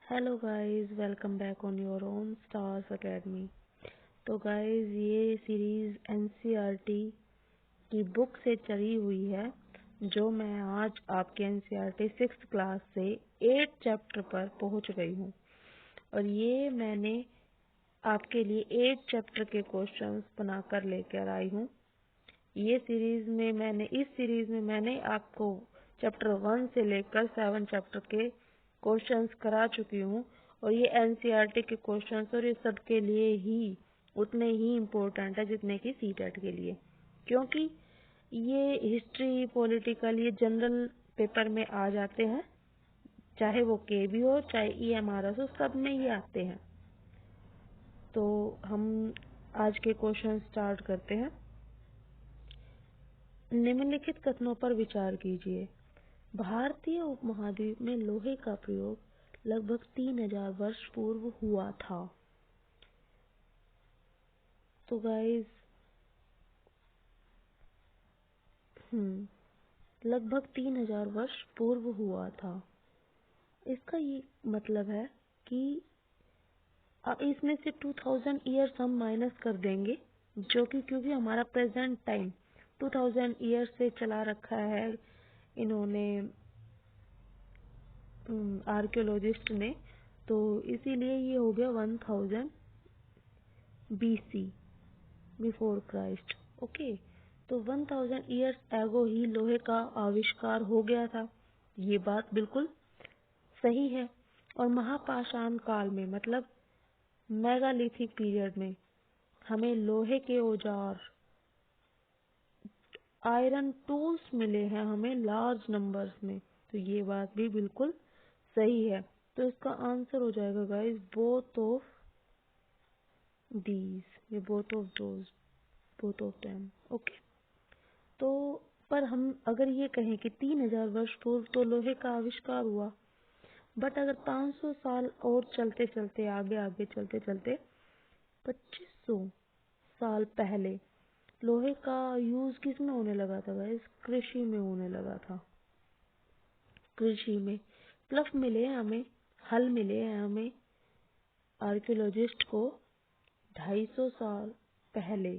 Hello guys, welcome back on your own stars academy. तो guys, ये series NCERT की book से चली हुई है, जो मैं आज आपके एनसीईआरटी 6th क्लास से 8 चैप्टर पर पहुंच गई हूं। और ये मैंने आपके लिए 8 चैप्टर के क्वेश्चंस बनाकर लेकर आई हूं। इस सीरीज में मैंने आपको चैप्टर 1 से लेकर 7 चैप्टर के क्वेश्चंस करा चुकी हूँ। और ये एनसीईआरटी के क्वेश्चंस और ये सबके लिए ही उतने ही इम्पोर्टेंट है जितने कि सीटेट के लिए, क्योंकि ये हिस्ट्री, पॉलिटिकल, ये जनरल पेपर में आ जाते हैं, चाहे वो केबी हो चाहे ईएमआरएस हो, सब में ही आते हैं। तो हम आज के क्वेश्चन स्टार्ट करते हैं। निम्नलिखित कथनों पर विचार कीजिए। भारतीय उपमहाद्वीप में लोहे का प्रयोग लगभग 3000 वर्ष पूर्व हुआ था। तो गाइस, लगभग 3000 वर्ष पूर्व हुआ था। इसका ये मतलब है कि इसमें से 2000 ईयर्स हम माइनस कर देंगे, जो कि क्योंकि हमारा प्रेजेंट टाइम 2000 ईयर्स से चला रखा है इन्होंने, आर्कियोलॉजिस्ट ने, तो इसीलिए ये हो गया 1000 BC, बिफोर क्राइस्ट। ओके, तो 1000 ईयर्स एगो ही लोहे का आविष्कार हो गया था। ये बात बिल्कुल सही है। और महापाषाण काल में, मतलब मेगालिथिक पीरियड में, हमें लोहे के औजार, आयरन टूल्स मिले हैं हमें लार्ज नंबर्स में। तो ये बात भी बिल्कुल सही है। तो इसका आंसर हो जाएगा गाइस बोथ ऑफ दीज, ये both of those, both of them. Okay, तो पर हम अगर ये कहें कि 3000 वर्ष पूर्व तो लोहे का आविष्कार हुआ, बट अगर 500 साल और चलते चलते आगे आगे चलते चलते 2500 साल पहले लोहे का यूज किस में होने लगा था गाइस? कृषि में होने लगा था। कृषि में प्लफ मिले हैं हमें, हल मिले हैं हमें आर्कियोलॉजिस्ट को 250 साल पहले।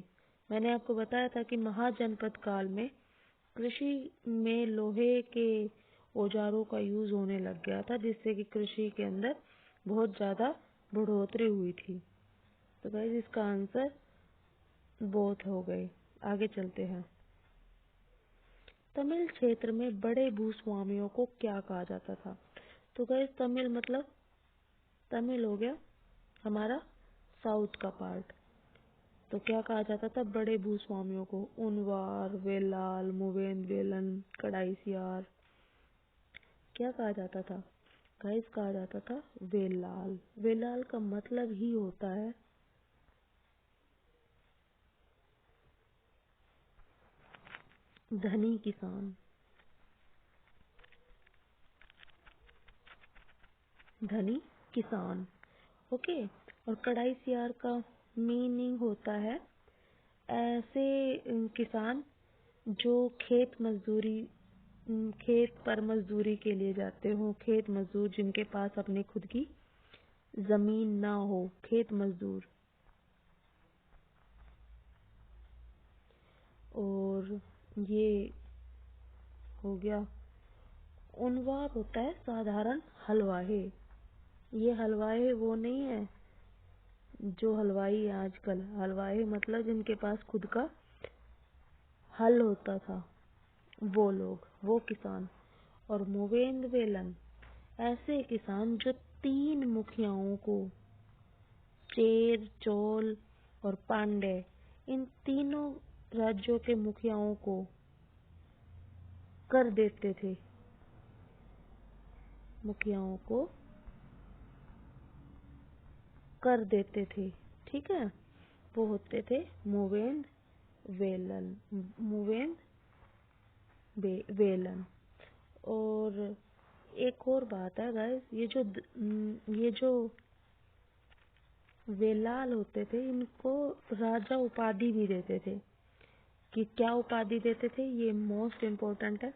मैंने आपको बताया था कि महाजनपद काल में कृषि में लोहे के औजारों का यूज होने लग गया था, जिससे कि कृषि के अंदर बहुत ज्यादा बढ़ोतरी हुई थी। तो गाइस, इसका आंसर बोथ हो गए। आगे चलते हैं। तमिल क्षेत्र में बड़े भूस्वामियों को क्या कहा जाता था? तो गाइस, तमिल मतलब तमिल हो गया हमारा साउथ का पार्ट। तो क्या कहा जाता था बड़े भूस्वामियों को? उनवार, वेलाल, मुवेन वेलन, कड़ाइसियार। क्या कहा जाता था गाइस? कहा जाता था वेलाल। वेलाल का मतलब ही होता है धनी किसान। धनी किसान, ओके। और कड़ाइसियार का मीनिंग होता है ऐसे किसान जो खेत पर मजदूरी के लिए जाते हो, खेत मजदूर जिनके पास अपनी खुद की जमीन ना हो, खेत मजदूर। और ये हो गया। उनवार होता है साधारण हलवाहे। ये हलवाहे वो नहीं है जो हलवाई है आजकल। हलवाहे मतलब जिनके पास खुद का हल होता था, वो लोग, वो किसान। और मुवेंद वेलन ऐसे किसान जो 3 मुखियाओं को, चेर, चोल और पांडे, इन तीनों राज्यों के मुखियाओं को कर देते थे। मुखियाओं को कर देते थे, ठीक है। वो होते थे मुवेंद वेलन, मुवेंद वेलन। और एक और बात है गाइस, ये जो वेलाल होते थे, इनको राजा उपाधि भी देते थे। कि क्या उपाधि देते थे, ये मोस्ट इम्पोर्टेंट है।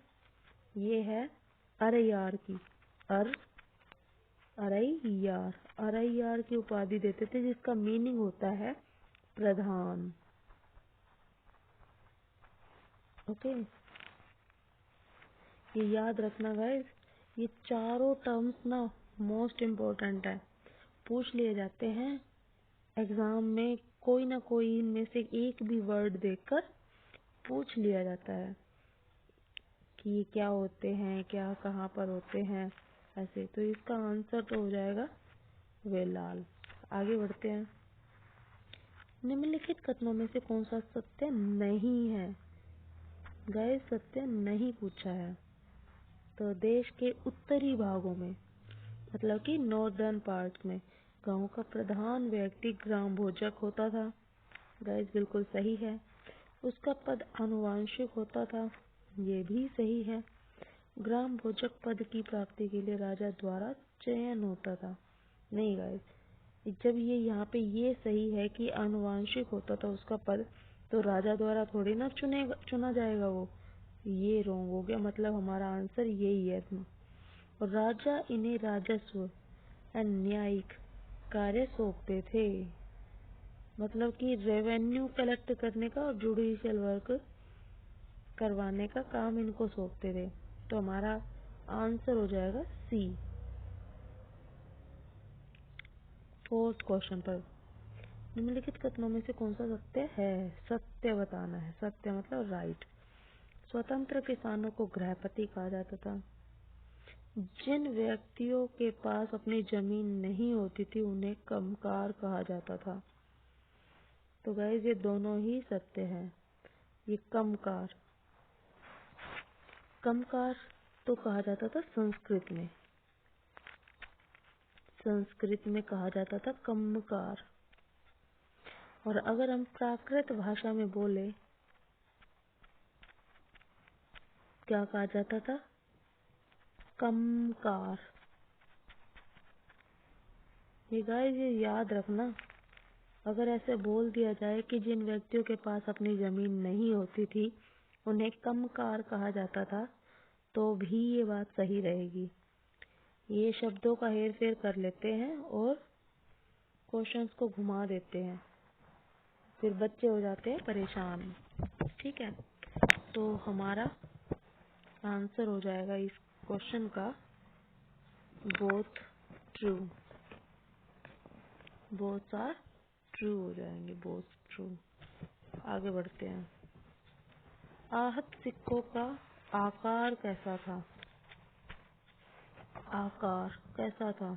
ये है अरयार की, अर अरैयार, अरैयार की उपाधि देते थे जिसका मीनिंग होता है प्रधान। ओके, ये याद रखना गाइस, ये चारों टर्म्स ना मोस्ट इम्पोर्टेंट है, पूछ लिए जाते हैं एग्जाम में। कोई ना कोई इनमें से एक भी वर्ड देकर पूछ लिया जाता है कि ये क्या होते हैं, क्या कहाँ पर होते हैं, ऐसे। तो इसका आंसर तो हो जाएगा वेलाल। आगे बढ़ते हैं। निम्नलिखित कथनों में से कौन सा सत्य नहीं है? गाइस सत्य नहीं पूछा है। तो देश के उत्तरी भागों में, मतलब कि नॉर्दर्न पार्ट में, गांव का प्रधान व्यक्ति ग्राम भोजक होता था। गाइस बिल्कुल सही है। उसका पद आनुवंशिक होता था, ये भी सही है। ग्राम भोजक पद की प्राप्ति के लिए राजा द्वारा चयन होता था। नहीं गाइस, जब ये यहाँ पे ये सही है कि आनुवंशिक होता था उसका पद, तो राजा द्वारा थोड़ी ना चुना जाएगा वो, ये रॉन्ग हो गया। मतलब हमारा आंसर यही है। और राजा इन्हें राजस्व एंड न्यायिक कार्य सौंपते थे, मतलब कि रेवेन्यू कलेक्ट करने का और जुडिशियल वर्क करवाने का काम इनको सौंपते थे। तो हमारा आंसर हो जाएगा सी। फोर्थ क्वेश्चन पर, निम्नलिखित कथनों में से कौन सा सत्य है? सत्य बताना है। सत्य मतलब राइट। स्वतंत्र किसानों को गृहपति कहा जाता था। जिन व्यक्तियों के पास अपनी जमीन नहीं होती थी उन्हें कमकार कहा जाता था। तो गाइस ये दोनों ही सत्य है। ये कमकार, कमकार तो कहा जाता था संस्कृत में, संस्कृत में कहा जाता था कमकार। और अगर हम प्राकृत भाषा में बोले, क्या कहा जाता था? कमकार। ये गाइस ये याद रखना, अगर ऐसे बोल दिया जाए कि जिन व्यक्तियों के पास अपनी जमीन नहीं होती थी उन्हें कमकार कहा जाता था, तो भी ये बात सही रहेगी। ये शब्दों का हेर फेर कर लेते हैं और क्वेश्चंस को घुमा देते हैं, फिर बच्चे हो जाते हैं परेशान। ठीक है, तो हमारा आंसर हो जाएगा इस क्वेश्चन का both true. Both are true हो जाएंगे, बोथ ट्रू। आगे बढ़ते हैं। आहत सिक्कों का आकार कैसा था? आकार कैसा था?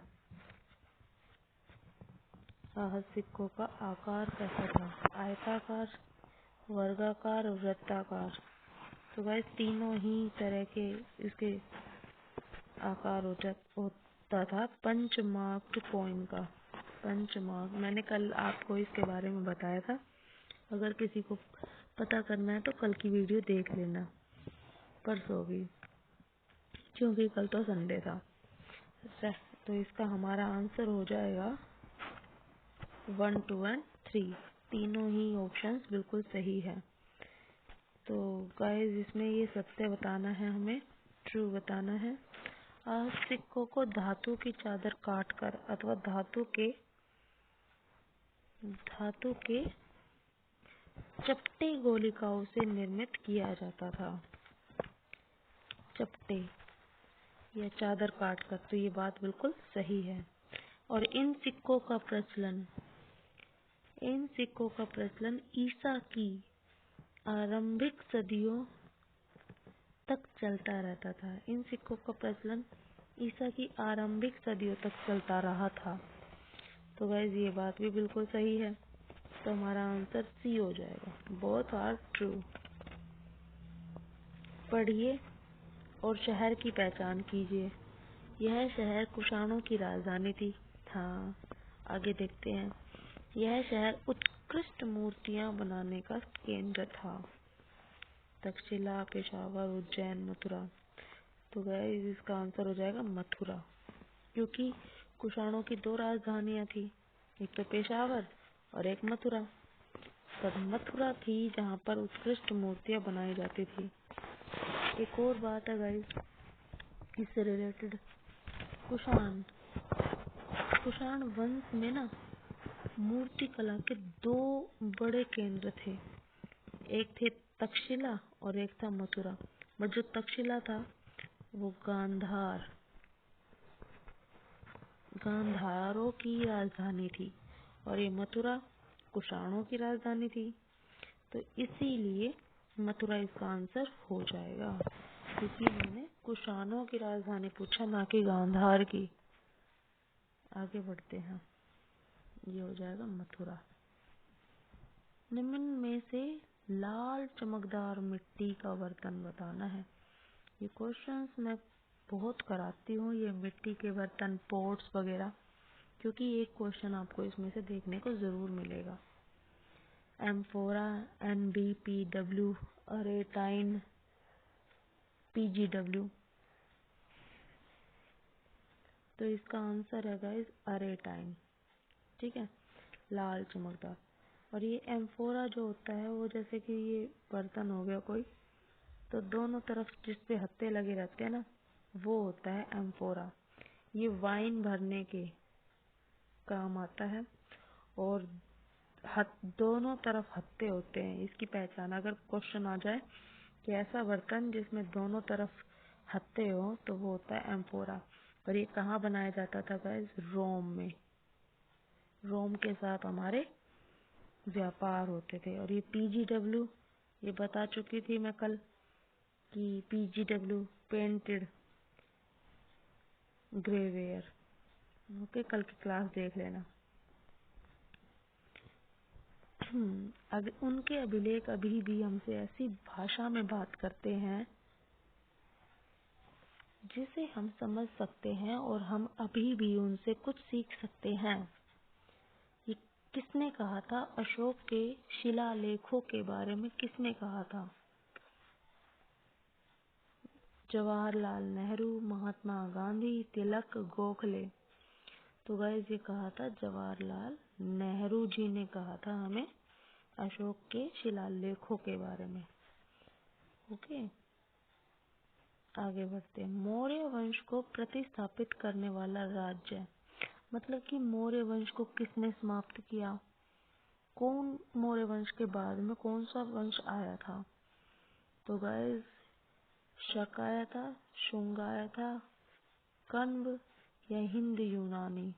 आहत सिक्कों का आकार कैसा था? आयताकार, वर्गाकार, वृत्ताकार। तो गाइस तीनों ही तरह के इसके आकार होता था। पंच मार्क्ड कॉइन का, पंच मार्क, मैंने कल आपको इसके बारे में बताया था। अगर किसी को पता करना है तो कल की वीडियो देख लेना, परसों की, क्योंकि कल तो संडे था। तो इसका हमारा आंसर हो जाएगा 1, 2 एंड 3। तीनों ही ऑप्शंस बिल्कुल सही है। तो गाइस इसमें ये सत्य बताना है, हमें ट्रू बताना है। सिक्कों को धातु की चादर काटकर अथवा धातु के चपटे गोलिकाओं से निर्मित किया जाता था। चपटे या चादर काटकर, तो ये बात बिल्कुल सही है। और इन सिक्कों का प्रचलन ईसा की आरंभिक सदियों तक चलता रहता था। इन सिक्कों का प्रचलन ईसा की आरंभिक सदियों तक चलता रहा था। तो गाइस ये बात भी बिल्कुल सही है। तो हमारा आंसर सी हो जाएगा, बोथ आर ट्रू। पढ़िए और शहर की पहचान कीजिए। यह शहर कुषाणों की राजधानी थी। हाँ, आगे देखते हैं। यह शहर उत्कृष्ट मूर्तियां बनाने का केंद्र था। तक्षशिला, पेशावर, उज्जैन, मथुरा। तो गाइस इसका आंसर हो जाएगा मथुरा, क्योंकि कुषाणों की 2 राजधानियां थी, एक तो पेशावर और एक मथुरा। तब मथुरा थी जहाँ पर उत्कृष्ट मूर्तियां बनाई जाती थी। एक और बात है गाइस इससे रिलेटेड, कुषाण कुषाण वंश में ना मूर्ति कला के दो बड़े केंद्र थे। एक थे तक्षशिला और एक था मथुरा। बट जो तक्षशिला था वो गांधारों की राजधानी थी और ये मथुरा कुषाणों की राजधानी थी। तो इसीलिए मथुरा इसका आंसर हो जाएगा, क्योंकि मैंने कुषाणों की राजधानी पूछा, ना कि गांधार की। आगे बढ़ते हैं, ये हो जाएगा मथुरा। निम्न में से लाल चमकदार मिट्टी का बर्तन बताना है। ये क्वेश्चंस मैं बहुत कराती हूँ, ये मिट्टी के बर्तन, पॉट्स वगैरह, क्योंकि एक क्वेश्चन आपको इसमें से देखने को जरूर मिलेगा। Amphora, NBPW, अरेटाइन, PGW। तो इसका आंसर है गाइस अरेटाइन। ठीक है, लाल चमकदार। और ये एम्फोरा जो होता है वो जैसे कि ये बर्तन हो गया कोई, तो दोनों तरफ जिस पे हत्थे लगे रहते हैं ना, वो होता है एम्फोरा। ये वाइन भरने के काम आता है और दोनों तरफ हत्थे होते हैं। इसकी पहचान अगर क्वेश्चन आ जाए कि ऐसा बर्तन जिसमें दोनों तरफ हत्थे हो, तो वो होता है एम्फोरा। और ये कहाँ बनाया जाता था गाइस? रोम में। रोम के साथ हमारे व्यापार होते थे। और ये PGW, ये बता चुकी थी मैं कल कि PGW पेंटेड ग्रेवेयर। ओके, कल की क्लास देख लेना। अगर उनके अभिलेख अभी भी हमसे ऐसी भाषा में बात करते हैं जिसे हम समझ सकते हैं और हम अभी भी उनसे कुछ सीख सकते हैं। ये किसने कहा था? अशोक के शिलालेखों के बारे में किसने कहा था? जवाहरलाल नेहरू, महात्मा गांधी, तिलक, गोखले। तो गाइस ये कहा था जवाहरलाल नेहरू जी ने कहा था हमें अशोक के शिलालेखों के बारे में। ओके, आगे बढ़ते हैं। मौर्य वंश को प्रतिस्थापित करने वाला राज्य, मतलब कि मौर्य वंश को किसने समाप्त किया? कौन मौर्य वंश के बाद में कौन सा वंश आया था? तो गाइस शक आया था, शुंग आया था, कण्व या हिंद यूनानी?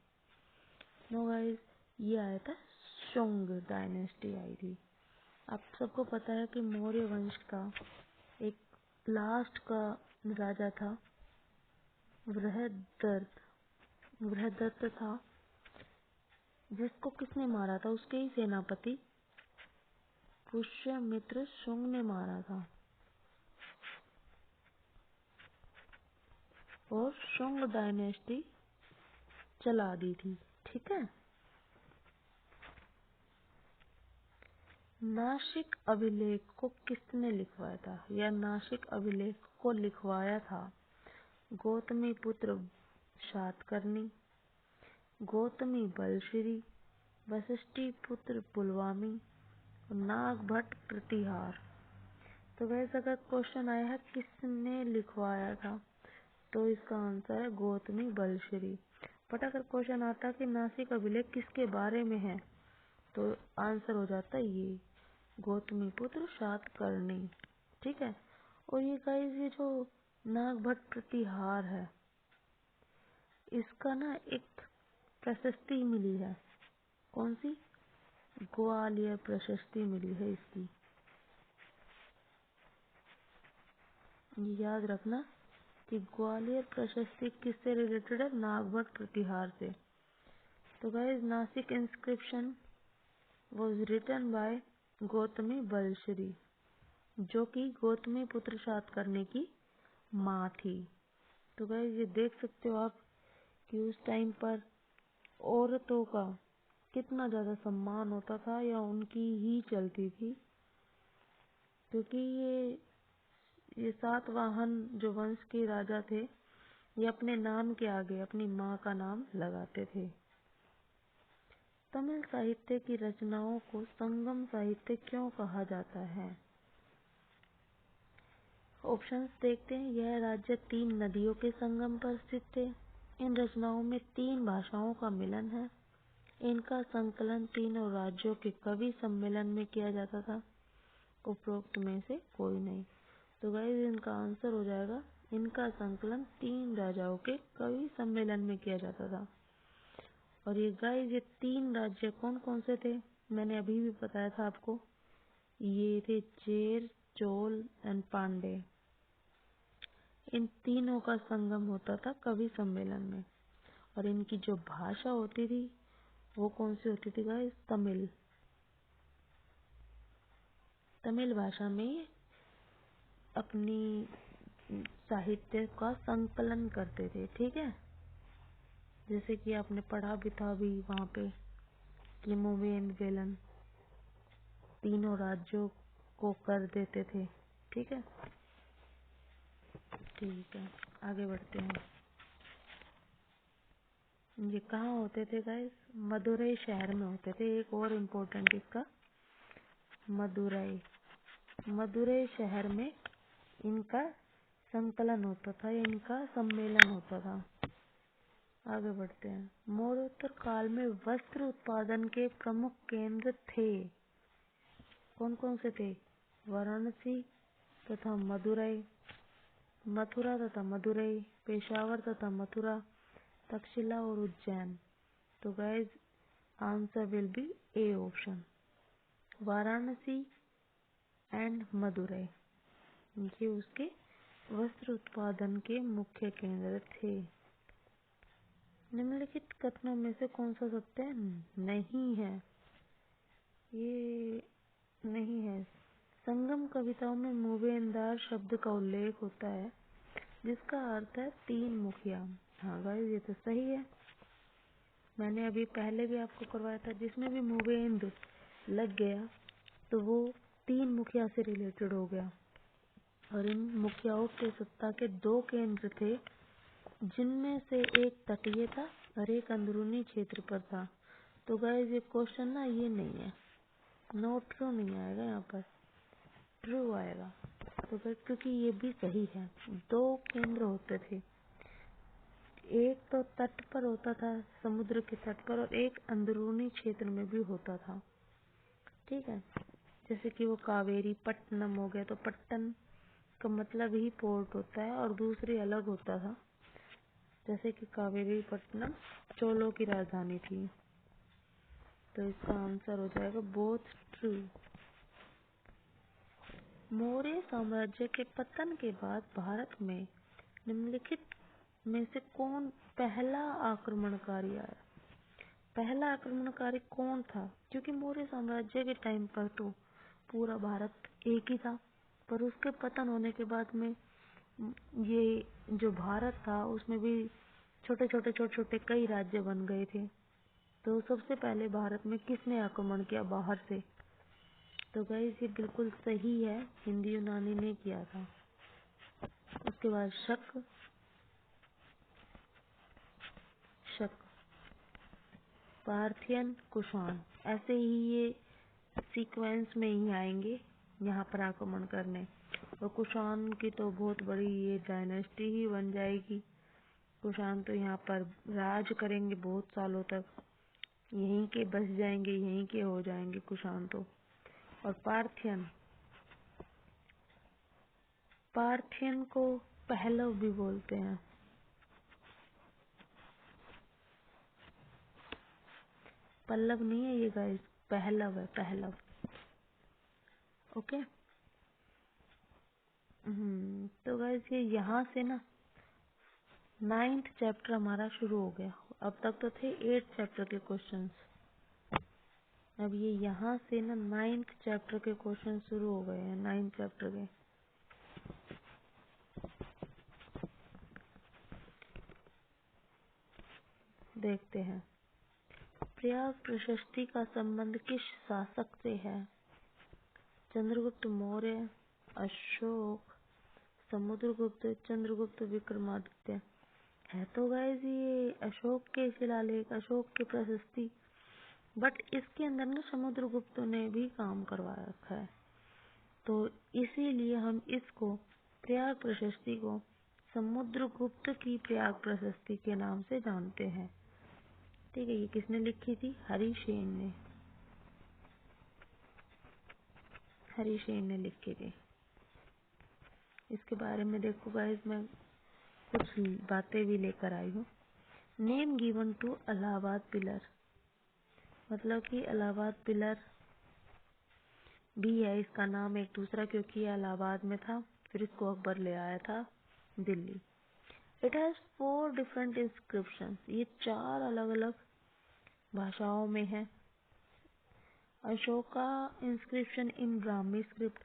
नो गाइस, ये आया था शुंग डायनेस्टी आई थी। आप सबको पता है कि मौर्य वंश का एक लास्ट का राजा था बृहदत्त। बृहदत्त था, जिसको किसने मारा था? उसके ही सेनापति पुष्यमित्र शुंग ने मारा था और शुंग डायनेस्टी चला दी थी। ठीक है। नासिक अभिलेख को किसने लिखवाया था, या नासिक अभिलेख को लिखवाया था? गौतमी पुत्र सातकर्णी, गौतमी बलश्री, वशिष्ठी पुत्र पुलवामी, नागभट्ट प्रतिहार। तो वैसे अगर क्वेश्चन आया है किसने लिखवाया था, तो इसका आंसर है गौतमी बलश्री। बट अगर क्वेश्चन आता कि नासिक अभिलेख किसके बारे में है, तो आंसर हो जाता है ये गौतमी पुत्र सातकर्णी। ठीक है। और ये गाइस, ये जो नागभट्ट प्रतिहार है, इसका ना एक प्रशस्ति मिली है। कौन सी? ग्वालियर प्रशस्ति मिली है इसकी, याद रखना कि ग्वालियर प्रशस्ति किससे रिलेटेड है? नागभट्ट प्रतिहार से। तो guys, Nashik inscription was written by Gautami Balashri, जो कि गौतमी पुत्र सातकर्णी की माँ थी। तो गाइस, ये देख सकते हो आप कि उस टाइम पर औरतों का कितना ज्यादा सम्मान होता था, या उनकी ही चलती थी, क्योंकि ये सातवाहन जो वंश के राजा थे, ये अपने नाम के आगे अपनी माँ का नाम लगाते थे। तमिल साहित्य की रचनाओं को संगम साहित्य क्यों कहा जाता है? ऑप्शंस देखते हैं। यह राज्य 3 नदियों के संगम पर स्थित थे। इन रचनाओं में 3 भाषाओं का मिलन है। इनका संकलन तीनों राज्यों के कवि सम्मेलन में किया जाता था। उपरोक्त में से कोई नहीं। तो गाइस इनका आंसर हो जाएगा, इनका संकलन 3 राजाओं के कवि सम्मेलन में किया जाता था। और ये गाइस ये 3 राज्य कौन कौन से थे, मैंने अभी भी बताया था आपको, ये थे चेर, चोल एंड पांडे। इन तीनों का संगम होता था कवि सम्मेलन में। और इनकी जो भाषा होती थी वो कौन सी होती थी गाइस, तमिल। तमिल भाषा में अपनी साहित्य का संकलन करते थे, ठीक है। जैसे कि आपने पढ़ा भी था अभी वहाँ पे कि मूवेन वेलन तीनों राज्यों को कर देते थे, ठीक है। ठीक है, आगे बढ़ते हैं। ये कहाँ होते थे गाइस, मदुरई शहर में होते थे। एक और इम्पोर्टेंट इसका, मदुरई। मदुरई शहर में इनका संकलन होता था, इनका सम्मेलन होता था। आगे बढ़ते हैं। मौर्योत्तर काल में वस्त्र उत्पादन के प्रमुख केंद्र थे। कौन कौन से थे, वाराणसी तथा मदुरई, मथुरा तथा मदुरई, पेशावर तथा मथुरा, तक्षशिला और उज्जैन। तो guys answer will be A option, Varanasi and Madurai. ये उसके वस्त्र उत्पादन के मुख्य केंद्र थे। निम्नलिखित कथनों में से कौन सा सत्य नहीं है, ये नहीं है। संगम कविताओं में मूवेंदार शब्द का उल्लेख होता है जिसका अर्थ है 3 मुखिया। हाँ गाइस ये तो सही है, मैंने अभी पहले भी आपको करवाया था। जिसमें भी मूवेंद लग गया तो वो 3 मुखिया से रिलेटेड हो गया। और इन मुखियाओं के सत्ता के 2 केंद्र थे, जिनमें से एक तटीय था और एक अंदरूनी क्षेत्र पर था। तो गाइस ये क्वेश्चन ना ये नहीं है, नो ट्रू नहीं आएगा, यहाँ पर ट्रू आएगा। तो गाइस क्योंकि ये भी सही है, 2 केंद्र होते थे, एक तो तट पर होता था, समुद्र के तट पर, और एक अंदरूनी क्षेत्र में भी होता था, ठीक है। जैसे कि वो कावेरी पट्टनम हो गया, तो पट्टन का मतलब ही पोर्ट होता है और दूसरी अलग होता था। जैसे कि कावेरी पट्टनम चोलों की राजधानी थी। तो इसका आंसर हो जाएगा बोथ ट्रू। मौर्य साम्राज्य के पतन के बाद भारत में निम्नलिखित में से कौन पहला आक्रमणकारी आया। पहला आक्रमणकारी कौन था, क्योंकि मौर्य साम्राज्य के टाइम पर तो पूरा भारत एक ही था, पर उसके पतन होने के बाद में ये जो भारत था उसमें भी छोटे छोटे कई राज्य बन गए थे। तो सबसे पहले भारत में किसने आक्रमण किया बाहर से, तो गाइस ये बिल्कुल सही है, हिंदी यूनानी ने किया था। उसके बाद शक, पार्थियन, कुषाण, ऐसे ही ये सीक्वेंस में ही आएंगे यहाँ पर आक्रमण करने। और कुषाण की तो बहुत बड़ी ये डायनेस्टी ही बन जाएगी। कुषाण तो यहाँ पर राज करेंगे बहुत सालों तक, यहीं के बस जाएंगे, यहीं के हो जाएंगे कुषाण तो। और पार्थियन को पहलव भी बोलते हैं। पल्लव नहीं है ये गाइस, पहलव है, पहलव। ओके। तो गाइस ये यहाँ से ना 9th चैप्टर हमारा शुरू हो गया। अब तक तो थे 8th चैप्टर के क्वेश्चंस, अब ये यहाँ से ना 9th चैप्टर के क्वेश्चन शुरू हो गए हैं, 9th चैप्टर के। देखते हैं। प्रयाग प्रशस्ति का संबंध किस शासक से है, चंद्रगुप्त मौर्य, अशोक, समुद्रगुप्त, चंद्रगुप्त, विक्रमादित्य। है तो गाइस ये अशोक के शिलालेख, अशोक की प्रशस्ति, बट इसके अंदर ना समुद्रगुप्त ने भी काम करवा रखा है। तो इसीलिए हम इसको प्रयाग प्रशस्ति को समुद्रगुप्त की प्रयाग प्रशस्ति के नाम से जानते हैं। ठीक है, ये किसने लिखी थी? हरिसेन ने। हरिसेन ने लिखी थी। इसके बारे में देखो गाइस, मैं कुछ बातें भी लेकर आई हूँ। Name given to Allahabad pillar, मतलब कि इलाहाबाद पिलर भी है इसका नाम एक दूसरा, क्योंकि ये इलाहाबाद में था, फिर इसको अकबर ले आया था Delhi. It has 4 different inscription, ये 4 अलग अलग भाषाओं में है। अशोका इंस्क्रिप्शन इन ब्राह्मी स्क्रिप्ट,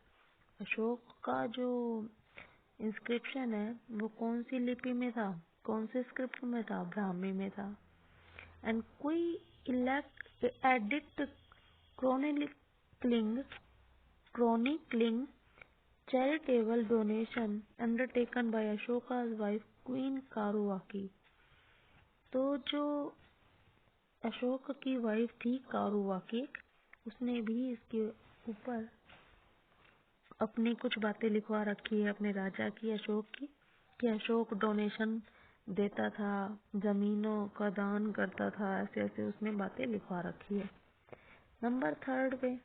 अशोक का जो इंस्क्रिप्शन है वो कौन सी लिपि में था, कौन से स्क्रिप्ट में था? ब्राह्मी में था। एंड कोई elect addict chronicling charitable donation undertaken by Ashoka's wife Queen कारुवाकी। तो जो अशोक की वाइफ थी कारुवाकी, उसने भी इसके ऊपर अपनी कुछ बातें लिखवा रखी है अपने राजा की, अशोक की, कि अशोक डोनेशन देता था, जमीनों का दान करता था, ऐसे ऐसे उसने बातें लिखवा रखी है। नंबर 3 पे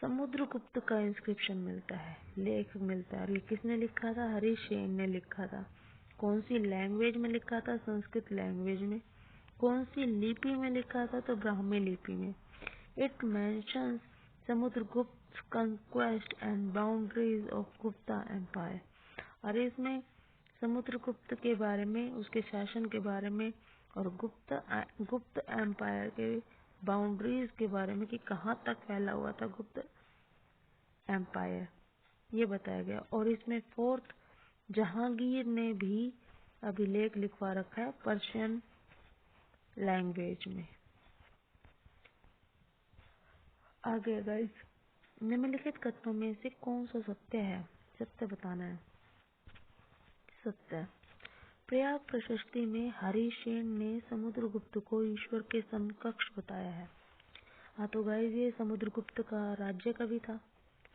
समुद्रगुप्त का इंस्क्रिप्शन मिलता है, लेख मिलता है, और ये किसने लिखा था? हरिसेन ने लिखा था। कौन सी लैंग्वेज में लिखा था? संस्कृत लैंग्वेज में। कौन सी लिपि में लिखा था? तो ब्राह्मी लिपि में। It mentions Samudragupta conquest and boundaries of Gupta empire, और इसमें समुद्रगुप्त के बारे में, उसके शासन के बारे में, और गुप्त एम्पायर के बाउंड्रीज के बारे में, कि कहाँ तक फैला हुआ था गुप्त एम्पायर, ये बताया गया। और इसमें 4th जहांगीर ने भी अभिलेख लिखवा रखा है पर्शियन लैंग्वेज में। आगे गाइस, निम्नलिखित कथनों में से कौन सा सत्य है? सत्य बताना है। सत्य, प्रयाग प्रशस्ति में हरिसेन ने समुद्रगुप्त को ईश्वर के समकक्ष बताया है। हाँ तो गाइस, ये समुद्रगुप्त का राज्य कवि था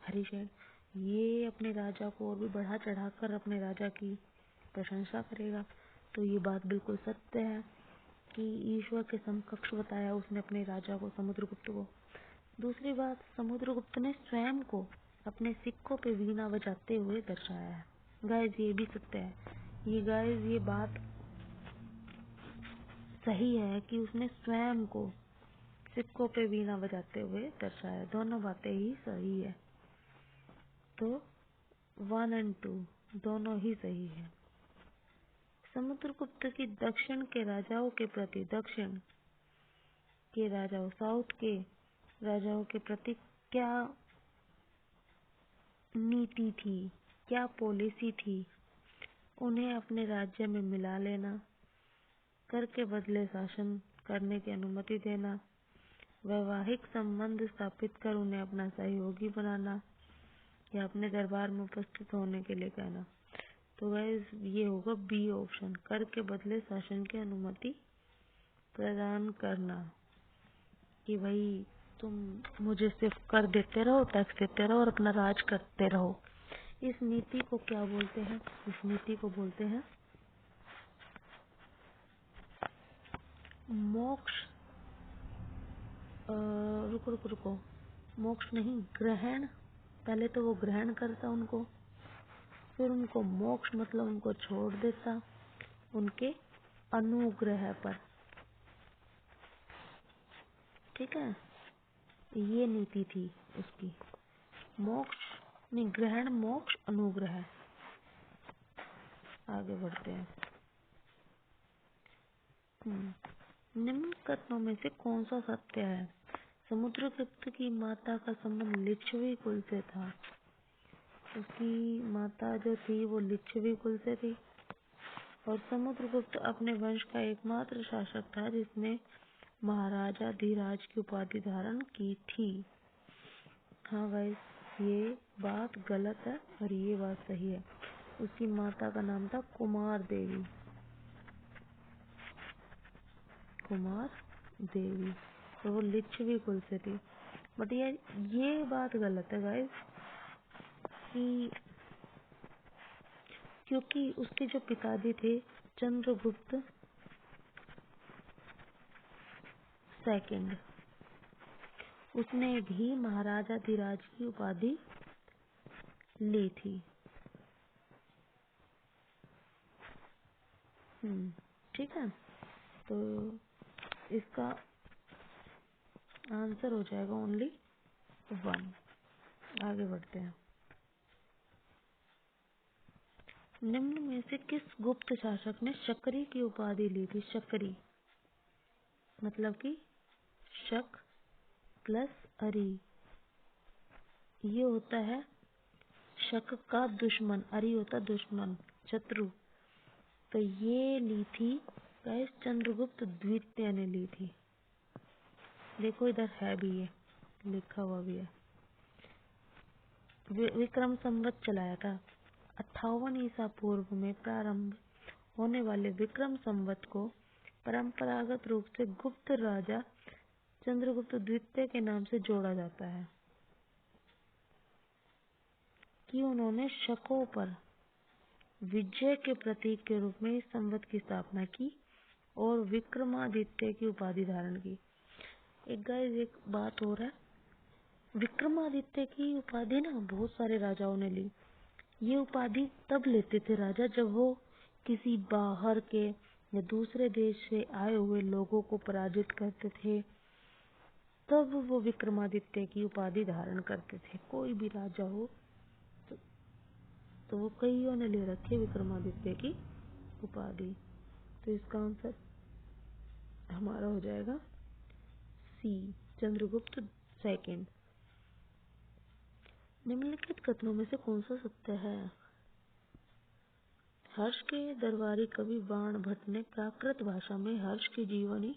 हरिसेन। ये अपने राजा को और भी बढ़ा चढ़ाकर अपने राजा की प्रशंसा करेगा। तो ये बात बिल्कुल सत्य है कि ईश्वर के समकक्ष बताया उसने अपने राजा को, समुद्रगुप्त को। दूसरी बात, समुद्रगुप्त ने स्वयं को अपने सिक्कों पे वीणा बजाते हुए दर्शाया है। गाइस, ये भी सत्य है। ये गाइस, ये बात सही है कि उसने स्वयं को सिक्कों पे वीणा बजाते हुए दर्शाया। दोनों बातें ही सही है। तो 1 और 2 दोनों ही सही है। समुद्रगुप्त की दक्षिण के राजाओं के प्रति, दक्षिण के राजाओं, साउथ के राजाओं के प्रति क्या नीति थी, क्या पॉलिसी थी? उन्हें अपने राज्य में मिला लेना, कर के बदले शासन करने की अनुमति देना, वैवाहिक संबंध स्थापित कर उन्हें अपना सहयोगी बनाना, या अपने दरबार में उपस्थित होने के लिए कहना। तो गाइस, ये होगा बी ऑप्शन, कर के बदले शासन की अनुमति प्रदान करना, कि भाई तुम मुझे सिर्फ कर देते रहो, टैक्स देते रहो और अपना राज करते रहो। इस नीति को क्या बोलते हैं? इस नीति को बोलते हैं मोक्ष। रुको रुको रुको, मोक्ष नहीं, ग्रहण। पहले तो वो ग्रहण करता उनको, फिर उनको मोक्ष मतलब उनको छोड़ देता उनके अनुग्रह पर। ठीक है, ये नीति थी उसकी। मोक्ष नहीं, ग्रहण, मोक्ष, अनुग्रह। आगे बढ़ते हैं। निम्न कथनों में से कौन सा सत्य है? समुद्रगुप्त की माता का संबंध लिच्छवी कुल से था। उसकी माता जो थी वो लिच्छवी कुल से थी, और समुद्रगुप्त अपने वंश का एकमात्र शासक था जिसने महाराजा धीराज की उपाधि धारण की थी। हाँ गाइस, ये बात गलत है और ये बात सही है। उसकी माता का नाम था कुमार देवी। कुमार देवी, तो वो लिच्छवी कुल से थी। बट ये बात गलत है गाइस, कि क्योंकि उसके जो पिताजी थे चंद्रगुप्त सेकंड, उसने भी महाराजाधिराज की उपाधि ली थी। ठीक है, तो इसका आंसर हो जाएगा ओनली 1। आगे बढ़ते हैं। निम्न में से किस गुप्त शासक ने शकरी की उपाधि ली थी? शकरी मतलब कि शक प्लस अरी, ये होता है शक का दुश्मन, अरी होता दुश्मन, शत्रु। तो ये ली थी गाइस चंद्रगुप्त द्वितीय ने ली थी। देखो इधर है भी, ये लिखा हुआ भी है। विक्रम संवत चलाया था। 58 ईसा पूर्व में प्रारंभ होने वाले विक्रम संवत को परंपरागत रूप से गुप्त राजा चंद्रगुप्त द्वितीय के नाम से जोड़ा जाता है कि उन्होंने शकों पर विजय के प्रतीक के रूप में इस संवत की स्थापना की और विक्रमादित्य की उपाधि धारण की। एक बात हो रहा है, विक्रमादित्य की उपाधि ना बहुत सारे राजाओं ने ली। ये उपाधि तब लेते थे राजा जब वो किसी बाहर के या दूसरे देश से आए हुए लोगों को पराजित करते थे, तब वो विक्रमादित्य की उपाधि धारण करते थे। कोई भी राजा हो तो वो कईयों ने ले रखी विक्रमादित्य की उपाधि। तो इसका आंसर हमारा हो जाएगा सी, चंद्रगुप्त सेकंड। निम्नलिखित कथनों में से कौन सा सत्य है? हर्ष के दरबारी कवि बाण भट्ट ने प्राकृत भाषा में हर्ष की जीवनी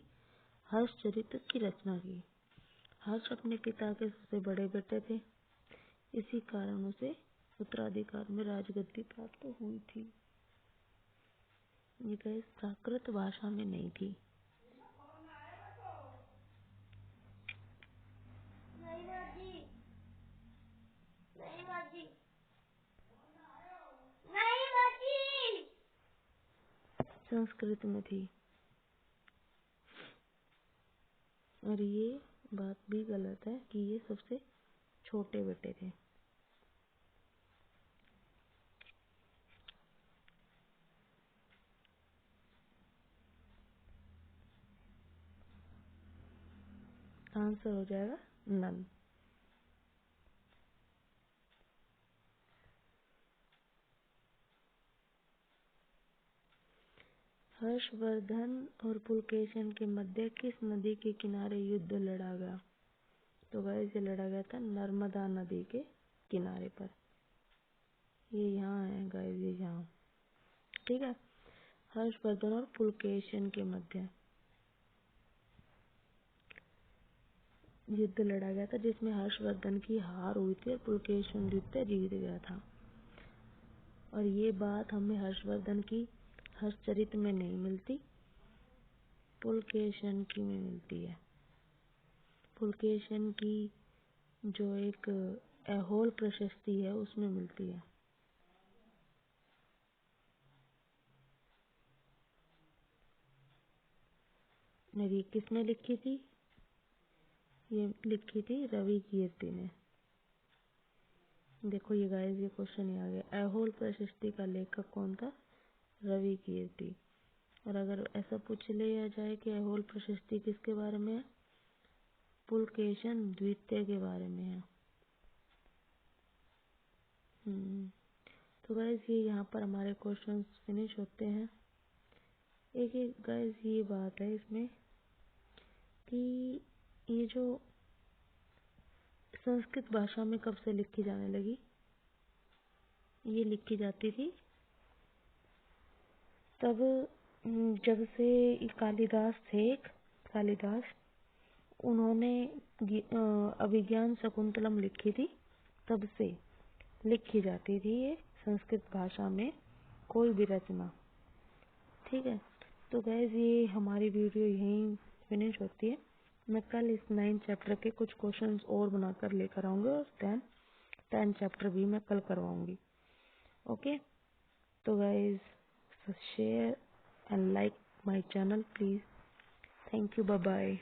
हर्षचरित की रचना की। हर्ष अपने पिता के सबसे बड़े बेटे थे, इसी कारण उसे उत्तराधिकार में राजगद्दी प्राप्त हुई थी। ये गाइस प्राकृत भाषा में नहीं थी। संस्कृत में थी। और ये बात भी गलत है कि ये सबसे छोटे बेटे थे। आंसर हो जाएगा नन। हर्षवर्धन और पुलकेशिन के मध्य किस नदी के किनारे युद्ध लड़ा गया? तो गाइस ये लड़ा गया था नर्मदा नदी के किनारे पर। ये यहाँ है गाइस, ये यहाँ, ठीक है। हर्षवर्धन और पुलकेशिन के मध्य युद्ध लड़ा गया था, जिसमें हर्षवर्धन की हार हुई थी और पुलकेशिन द्वितीय जीत गया था। और ये बात हमें हर्षवर्धन की हर्षचरित में नहीं मिलती, पुलकेशिन की में मिलती है। पुलकेशिन की जो एक ऐहोल प्रशस्ति है उसमें मिलती है। मेरी किसने लिखी थी? ये लिखी थी रवि कीर्ति ने। देखो ये गाइस, ये क्वेश्चन आ गया, ऐहोल प्रशस्ति का लेखक कौन था? रवि कीर्ति। और अगर ऐसा पूछ लिया जाए कि ऐहोल प्रशस्ति किसके बारे में है, पुलकेशिन द्वितीय के बारे में है। तो गाइस ये यहाँ पर हमारे क्वेश्चंस फिनिश होते हैं। एक गाइस ये बात है इसमें कि ये जो संस्कृत भाषा में कब से लिखी जाने लगी? ये लिखी जाती थी तब जब से कालिदास थे, कालिदास, उन्होंने अभिज्ञान शकुंतलम लिखी थी, तब से लिखी जाती थी ये संस्कृत भाषा में कोई भी रचना। ठीक है, तो गैस ये हमारी वीडियो यहीं फिनिश होती है। मैं कल इस 9 चैप्टर के कुछ क्वेश्चंस और बनाकर लेकर आऊंगी और 10 चैप्टर भी मैं कल करवाऊंगी। ओके। तो guys share and like my channel please. Thank you, bye bye.